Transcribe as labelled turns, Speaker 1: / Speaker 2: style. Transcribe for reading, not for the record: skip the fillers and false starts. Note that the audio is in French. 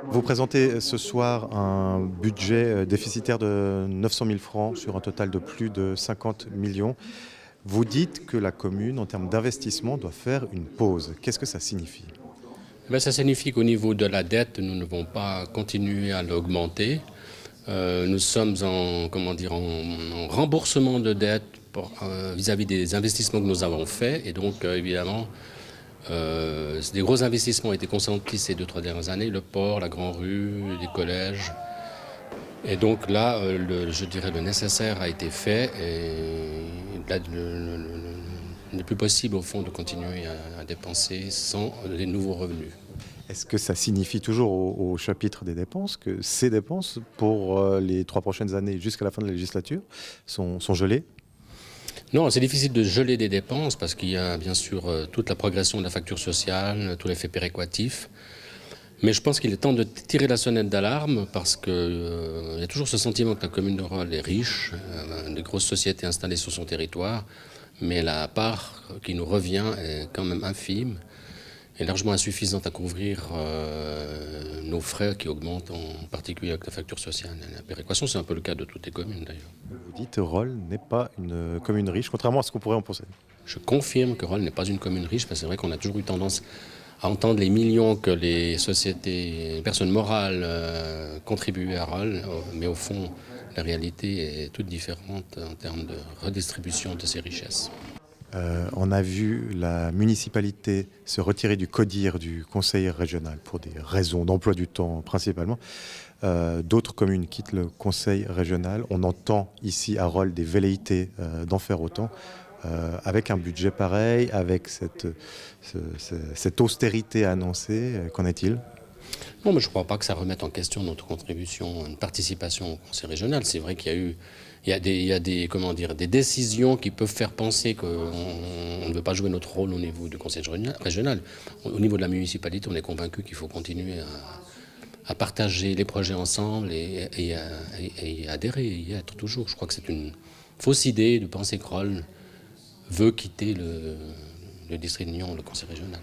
Speaker 1: Vous présentez ce soir un budget déficitaire de 900 000 francs sur un total de plus de 50 millions. Vous dites que la commune, en termes d'investissement, doit faire une pause. Qu'est-ce que ça signifie?
Speaker 2: Ça signifie qu'au niveau de la dette, nous ne devons pas continuer à l'augmenter. Nous sommes en remboursement de dette vis-à-vis des investissements que nous avons faits. Et donc, évidemment, des gros investissements ont été consentis ces 2-3 dernières années, le port, la Grand Rue, les collèges. Et donc là, je dirais le nécessaire a été fait et là, il n'est plus possible au fond de continuer à dépenser sans des nouveaux revenus.
Speaker 1: Est-ce que ça signifie toujours au chapitre des dépenses que ces dépenses, pour les 3 prochaines années jusqu'à la fin de la législature, sont gelées?
Speaker 2: Non, c'est difficile de geler des dépenses parce qu'il y a bien sûr toute la progression de la facture sociale, tout l'effet péréquatif. Mais je pense qu'il est temps de tirer la sonnette d'alarme parce qu'il y a toujours ce sentiment que la commune de Rolle est riche, de grosses sociétés installées sur son territoire, mais la part qui nous revient est quand même infime et largement insuffisante à couvrir nos frais qui augmentent, en particulier avec la facture sociale et la péréquation. C'est un peu le cas de toutes les communes d'ailleurs.
Speaker 1: Vous dites Rolle n'est pas une commune riche, contrairement à ce qu'on pourrait en penser.
Speaker 2: Je confirme que Rolle n'est pas une commune riche, parce que c'est vrai qu'on a toujours eu tendance à entendre les millions que les sociétés, les personnes morales contribuaient à Rolle, mais au fond, la réalité est toute différente en termes de redistribution de ces richesses.
Speaker 1: On a vu la municipalité se retirer du CODIR, du conseil régional, pour des raisons d'emploi du temps principalement. D'autres communes quittent le conseil régional. On entend ici à Rolle des velléités d'en faire autant. Avec un budget pareil, avec cette austérité annoncée, qu'en est-il?
Speaker 2: Non, mais je ne crois pas que ça remette en question notre contribution, une participation au conseil régional. C'est vrai qu'il y a eu des décisions qui peuvent faire penser qu'on ne veut pas jouer notre rôle au niveau du conseil régional. Au niveau de la municipalité, on est convaincu qu'il faut continuer à partager les projets ensemble et adhérer, y être toujours. Je crois que c'est une fausse idée de penser que Rolle veut quitter le district de Nyon, le conseil régional.